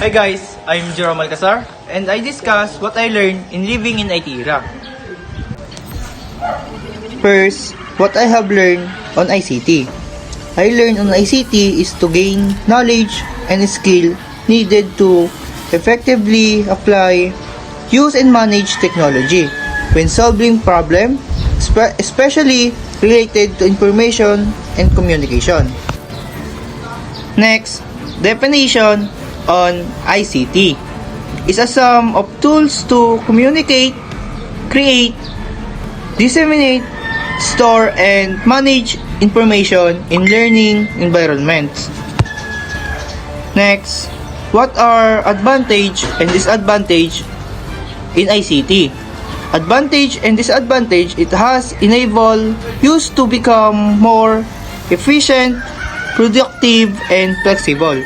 Hi guys, I'm Jerome Alcazar and I discuss what I learned in living in IT era. First, what I have learned on ICT. I learned on ICT is to gain knowledge and skill needed to effectively apply, use and manage technology when solving problem, especially related to information and communication. Next, definition on ICT is a sum of tools to communicate, create, disseminate, store, and manage information in learning environments. Next, what are advantage and disadvantage in ICT? Advantage and disadvantage, it has enabled use to become more efficient, productive, and flexible.